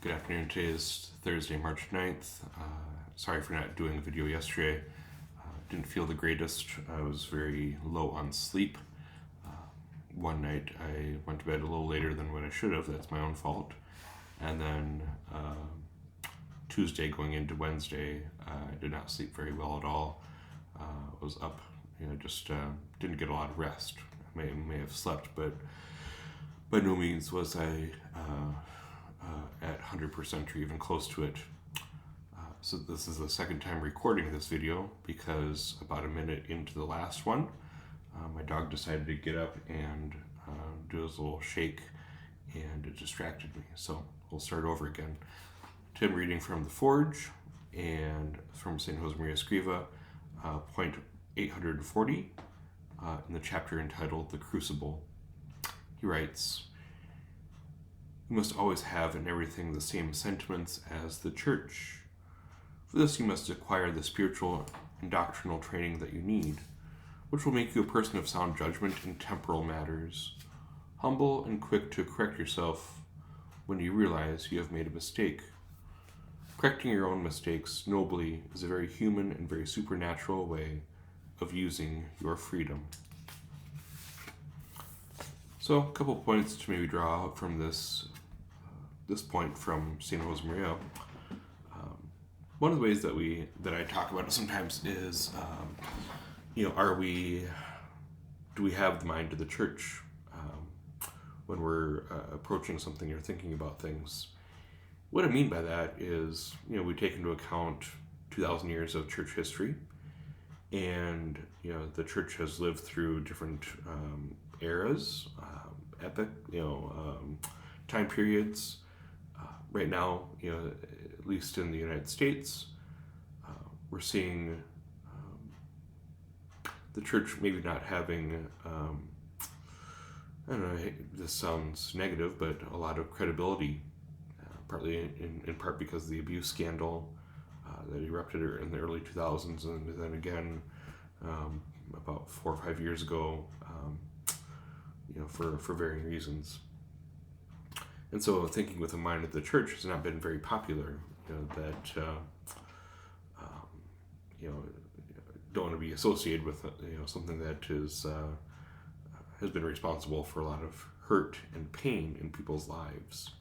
Good afternoon. Today is Thursday, March 9th. Sorry for not doing a video yesterday. Didn't feel the greatest. I was very low on sleep. One night I went to bed a little later than what I should have. That's my own fault. And then Tuesday going into Wednesday, I did not sleep very well at all. Was up, just didn't get a lot of rest. I may have slept, but by no means was I at 100% or even close to it. So this is the second time recording this video because about a minute into the last one, my dog decided to get up and do his little shake, and it distracted me. So we'll start over again. Tim reading from The Forge and from St. Josemaria Escriva, point 840, in the chapter entitled The Crucible. He writes, "You must always have in everything the same sentiments as the Church. For this you must acquire the spiritual and doctrinal training that you need, which will make you a person of sound judgment in temporal matters, humble and quick to correct yourself when you realize you have made a mistake. Correcting your own mistakes nobly is a very human and very supernatural way of using your freedom." So, a couple points to maybe draw out from this point from St. Josemaria. One of the ways that I talk about it sometimes is, do we have the mind of the Church when we're approaching something or thinking about things? What I mean by that is, we take into account 2,000 years of church history, and the Church has lived through different eras, time periods. Right now, at least in the United States, we're seeing the Church maybe not having, I don't know, this sounds negative, but a lot of credibility, partly in part because of the abuse scandal that erupted in the early 2000s, and then again about 4 or 5 years ago, for varying reasons. And so thinking with the mind of the Church has not been very popular, don't want to be associated with something that is has been responsible for a lot of hurt and pain in people's lives.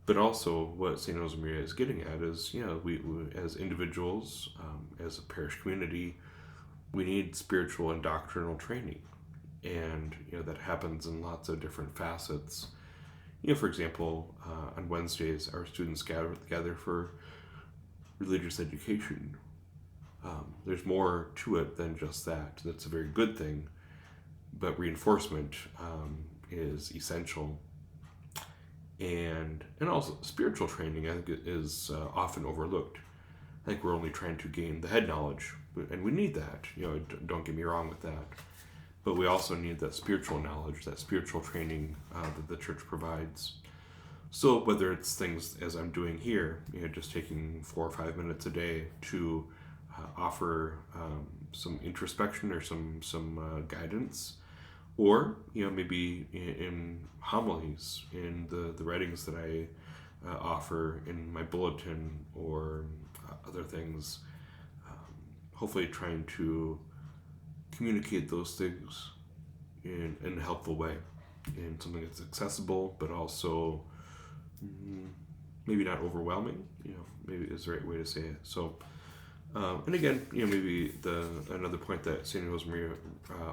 But also what St. Josemaria is getting at is, we as individuals, as a parish community, we need spiritual and doctrinal training. And, that happens in lots of different facets. For example, on Wednesdays, our students gather for religious education. There's more to it than just that. That's a very good thing. But reinforcement is essential. And also spiritual training, I think, is often overlooked. I think we're only trying to gain the head knowledge, and we need that. Don't get me wrong with that. But we also need that spiritual knowledge, that spiritual training that the Church provides. So whether it's things as I'm doing here, just taking 4 or 5 minutes a day to offer some introspection or some guidance, or maybe in homilies, in the writings that I offer in my bulletin or other things, hopefully trying to communicate those things in a helpful way, in something that's accessible, but also maybe not overwhelming, maybe is the right way to say it. So, and again, maybe another point that St. Josemaria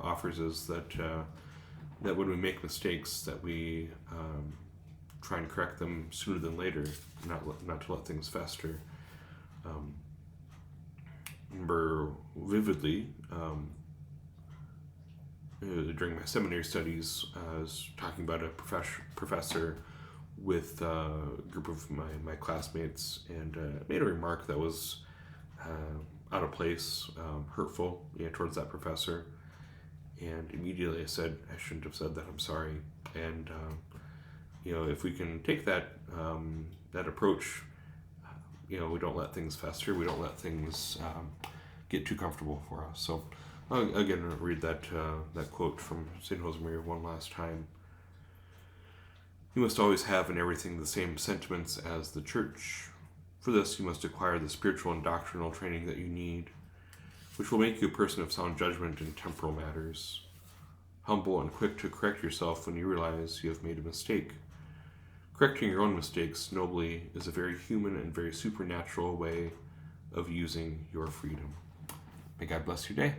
offers is that when we make mistakes, that we try and correct them sooner than later, not to let things fester. Remember vividly, during my seminary studies, I was talking about a professor with a group of my classmates, and made a remark that was out of place, hurtful, towards that professor. And immediately I said, I shouldn't have said that, I'm sorry. And if we can take that approach, we don't let things fester, we don't let things get too comfortable for us. So again, read that quote from St. Josemaria one last time. You must always have in everything the same sentiments as the church. For this, you must acquire the spiritual and doctrinal training that you need, which will make you a person of sound judgment in temporal matters, humble and quick to correct yourself when you realize you have made a mistake. Correcting your own mistakes nobly is a very human and very supernatural way of using your freedom. May God bless your day.